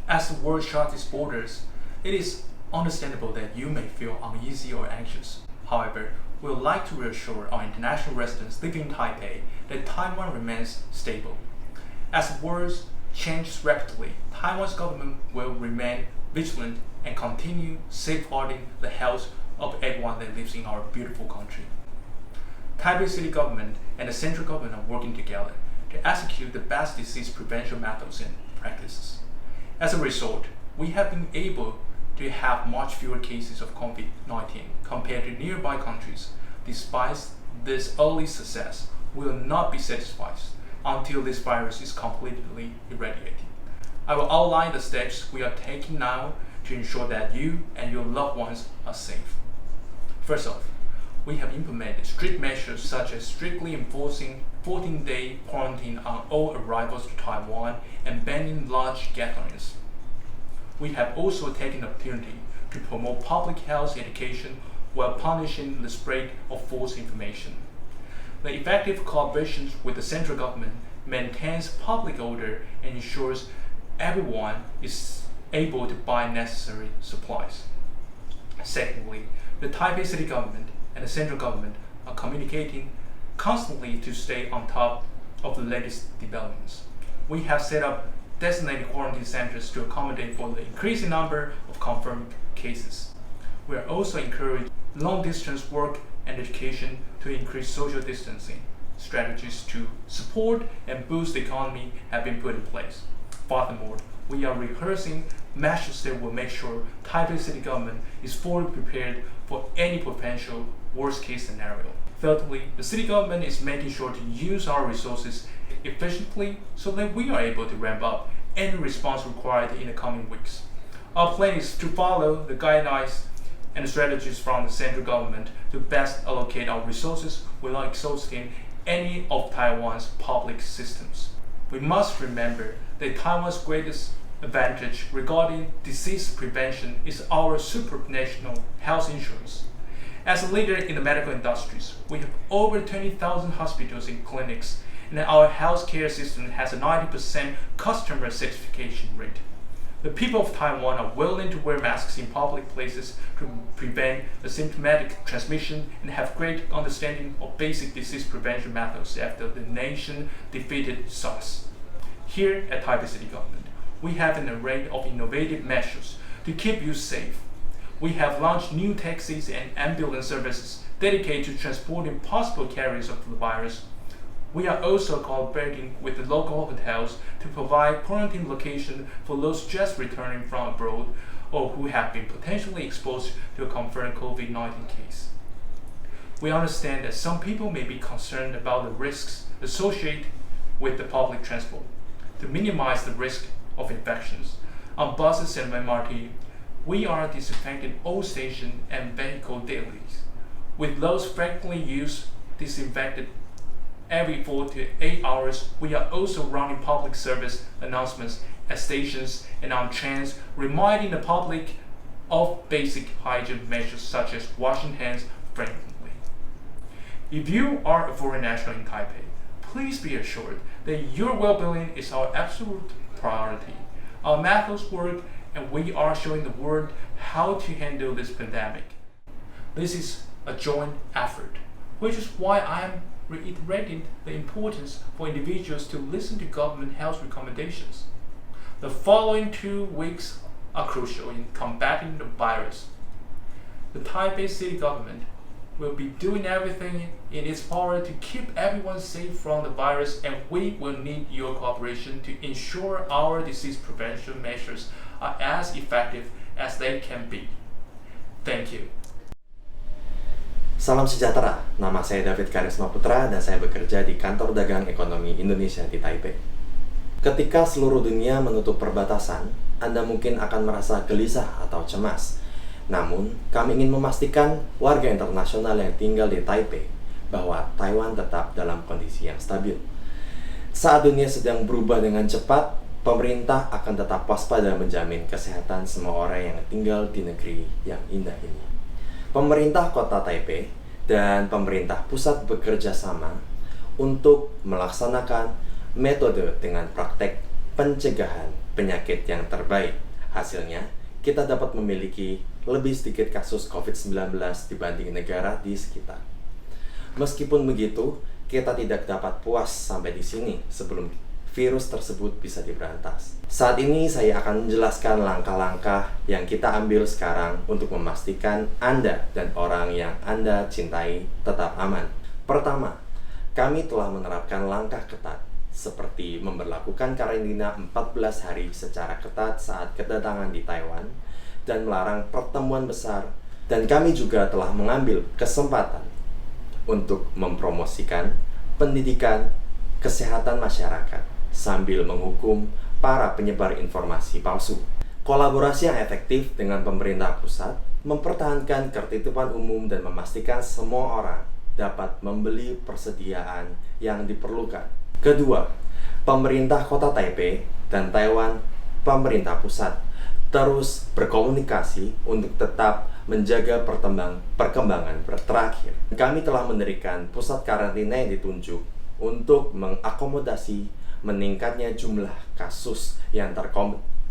As the world shuts its borders, it is understandable that you may feel uneasy or anxious. However, we would like to reassure our international residents living in Taipei that Taiwan remains stable. As the world changes rapidly, Taiwan's government will remain vigilant and continue safeguarding the health of everyone that lives in our beautiful country. Taipei City government and the central government are working together to execute the best disease prevention methods and practices. As a result, we have been able to have much fewer cases of COVID-19 compared to nearby countries. Despite this early success, we will not be satisfied until this virus is completely eradicated. I will outline the steps we are taking now to ensure that you and your loved ones are safe. First off, we have implemented strict measures such as strictly enforcing 14-day quarantine on all arrivals to Taiwan and banning large gatherings. We have also taken the opportunity to promote public health education while punishing the spread of false information. The effective collaboration with the central government maintains public order and ensures everyone is able to buy necessary supplies. Secondly, the Taipei City government and the central government are communicating constantly to stay on top of the latest developments. We have set up designated quarantine centers to accommodate for the increasing number of confirmed cases. We are also encouraging long-distance work and education to increase social distancing. Strategies to support and boost the economy have been put in place. Furthermore, we are rehearsing measures that will make sure Taipei City government is fully prepared for any potential worst-case scenario. Thirdly, the city government is making sure to use our resources efficiently so that we are able to ramp up any response required in the coming weeks. Our plan is to follow the guidelines and strategies from the central government to best allocate our resources without exhausting any of Taiwan's public systems. We must remember that Taiwan's greatest advantage regarding disease prevention is our supranational health insurance. As a leader in the medical industries, we have over 20,000 hospitals and clinics, and our healthcare system has a 90% customer satisfaction rate. The people of Taiwan are willing to wear masks in public places to prevent asymptomatic transmission and have great understanding of basic disease prevention methods after the nation defeated SARS. Here at Taipei City Government, we have an array of innovative measures to keep you safe. We have launched new taxis and ambulance services dedicated to transporting possible carriers of the virus. We are also collaborating with the local hotels to provide quarantine location for those just returning from abroad or who have been potentially exposed to a confirmed COVID-19 case. We understand that some people may be concerned about the risks associated with the public transport. To minimize the risk of infections, on buses and MRT, we are disinfecting all stations and vehicle daily, with those frequently used disinfected every 4 to 8 hours. We are also running public service announcements at stations and on trains, reminding the public of basic hygiene measures such as washing hands frequently. If you are a foreign national in Taipei, please be assured that your well-being is our absolute priority. Our methods work, and we are showing the world how to handle this pandemic. This is a joint effort, which is why I am reiterating the importance for individuals to listen to government health recommendations. The following 2 weeks are crucial in combating the virus. The Taipei City government will be doing everything in its power to keep everyone safe from the virus, and we will need your cooperation to ensure our disease prevention measures are as effective as they can be. Thank you. Salam sejahtera, nama saya David Karisma Putra dan saya bekerja di Kantor Dagang Ekonomi Indonesia di Taipei. Ketika seluruh dunia menutup perbatasan, Anda mungkin akan merasa gelisah atau cemas. Namun, kami ingin memastikan warga internasional yang tinggal di Taipei bahwa Taiwan tetap dalam kondisi yang stabil. Saat dunia sedang berubah dengan cepat, pemerintah akan tetap waspada menjamin kesehatan semua orang yang tinggal di negeri yang indah ini. Pemerintah Kota Taipei dan pemerintah pusat bekerja sama untuk melaksanakan metode dengan praktek pencegahan penyakit yang terbaik. Hasilnya, kita dapat memiliki lebih sedikit kasus COVID-19 dibanding negara di sekitar. Meskipun begitu, kita tidak dapat puas sampai di sini sebelum virus tersebut bisa diberantas. Saat ini saya akan menjelaskan langkah-langkah yang kita ambil sekarang untuk memastikan Anda dan orang yang Anda cintai tetap aman. Pertama, kami telah menerapkan langkah ketat seperti memberlakukan karantina 14 hari secara ketat saat kedatangan di Taiwan dan melarang pertemuan besar, dan kami juga telah mengambil kesempatan untuk mempromosikan pendidikan kesehatan masyarakat sambil menghukum para penyebar informasi palsu. Kolaborasi yang efektif dengan pemerintah pusat mempertahankan ketertiban umum dan memastikan semua orang dapat membeli persediaan yang diperlukan. Kedua, pemerintah kota Taipei dan Taiwan, pemerintah pusat, terus berkomunikasi untuk tetap menjaga perkembangan terakhir. Kami telah mendirikan pusat karantina yang ditunjuk untuk mengakomodasi meningkatnya jumlah kasus yang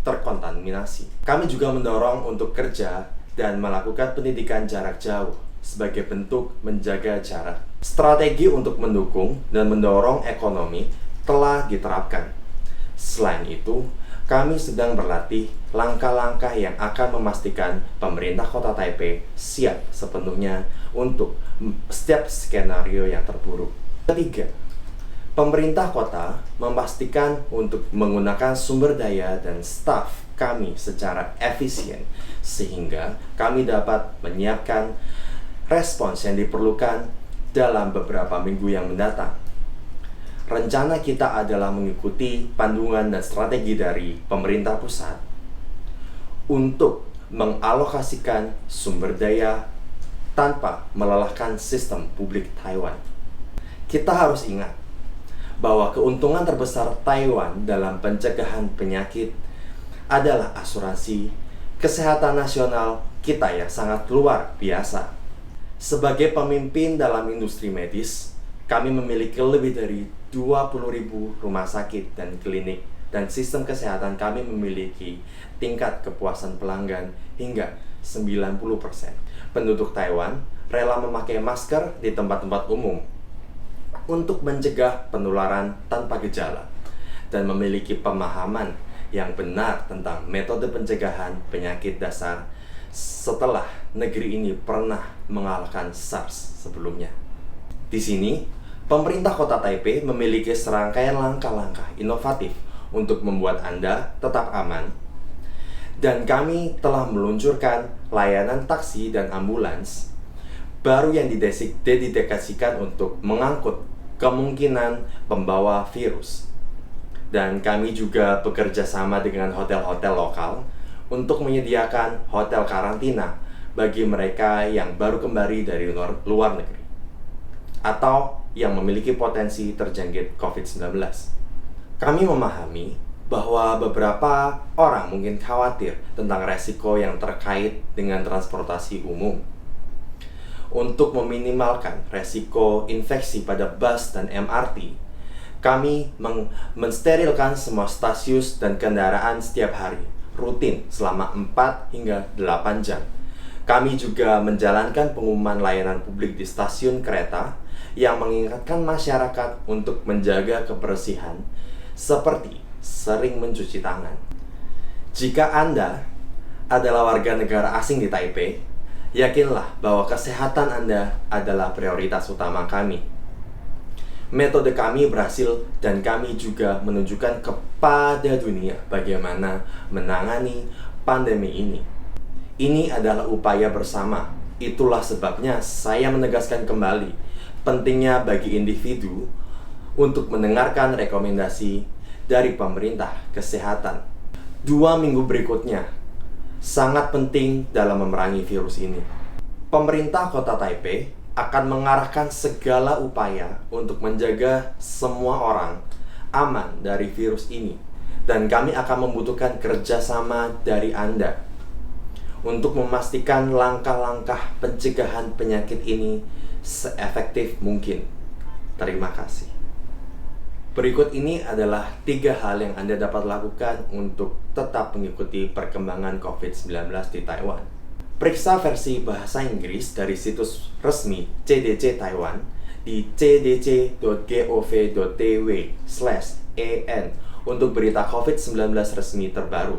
terkontaminasi. Kami juga mendorong untuk kerja dan melakukan pendidikan jarak jauh sebagai bentuk menjaga jarak. Strategi untuk mendukung dan mendorong ekonomi telah diterapkan. Selain itu, kami sedang berlatih langkah-langkah yang akan memastikan pemerintah kota Taipei siap sepenuhnya untuk setiap skenario yang terburuk. Ketiga, pemerintah kota memastikan untuk menggunakan sumber daya dan staf kami secara efisien sehingga kami dapat menyiapkan respons yang diperlukan dalam beberapa minggu yang mendatang. Rencana kita adalah mengikuti panduan dan strategi dari pemerintah pusat untuk mengalokasikan sumber daya tanpa melelahkan sistem publik Taiwan. Kita harus ingat bahwa keuntungan terbesar Taiwan dalam pencegahan penyakit adalah asuransi kesehatan nasional kita yang sangat luar biasa. Sebagai pemimpin dalam industri medis, kami memiliki lebih dari 20.000 rumah sakit dan klinik, dan sistem kesehatan kami memiliki tingkat kepuasan pelanggan hingga 90%. Penduduk Taiwan rela memakai masker di tempat-tempat umum untuk mencegah penularan tanpa gejala dan memiliki pemahaman yang benar tentang metode pencegahan penyakit dasar setelah negeri ini pernah mengalahkan SARS sebelumnya. Di sini, pemerintah kota Taipei memiliki serangkaian langkah-langkah inovatif untuk membuat Anda tetap aman. Dan kami telah meluncurkan layanan taksi dan ambulans baru yang didedikasikan untuk mengangkut kemungkinan pembawa virus. Dan kami juga bekerja sama dengan hotel-hotel lokal untuk menyediakan hotel karantina bagi mereka yang baru kembali dari luar negeri atau yang memiliki potensi terjangkit COVID-19. Kami memahami bahwa beberapa orang mungkin khawatir tentang resiko yang terkait dengan transportasi umum. Untuk meminimalkan resiko infeksi pada bus dan MRT, kami mensterilkan semua stasiun dan kendaraan setiap hari, rutin selama 4 hingga 8 jam. Kami juga menjalankan pengumuman layanan publik di stasiun kereta yang mengingatkan masyarakat untuk menjaga kebersihan seperti sering mencuci tangan. Jika Anda adalah warga negara asing di Taipei, yakinlah bahwa kesehatan Anda adalah prioritas utama kami. Metode kami berhasil dan kami juga menunjukkan kepada dunia bagaimana menangani pandemi ini. Ini adalah upaya bersama. Itulah sebabnya saya menegaskan kembali pentingnya bagi individu untuk mendengarkan rekomendasi dari pemerintah kesehatan. 2 minggu berikutnya sangat penting dalam memerangi virus ini. Pemerintah kota Taipei akan mengarahkan segala upaya untuk menjaga semua orang aman dari virus ini. Dan kami akan membutuhkan kerjasama dari Anda untuk memastikan langkah-langkah pencegahan penyakit ini seefektif mungkin. Terima kasih. Berikut ini adalah 3 hal yang Anda dapat lakukan untuk tetap mengikuti perkembangan COVID-19 di Taiwan. Periksa versi bahasa Inggris dari situs resmi CDC Taiwan di cdc.gov.tw/an untuk berita COVID-19 resmi terbaru.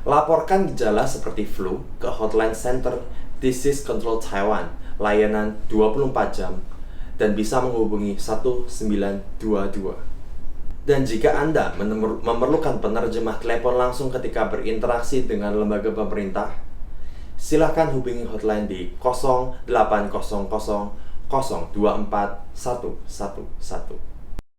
Laporkan gejala seperti flu ke Hotline Center Disease Control Taiwan, layanan 24 jam, dan bisa menghubungi 1922. Dan jika Anda memerlukan penerjemah telepon langsung ketika berinteraksi dengan lembaga pemerintah, silakan hubungi hotline di 0800 024 111.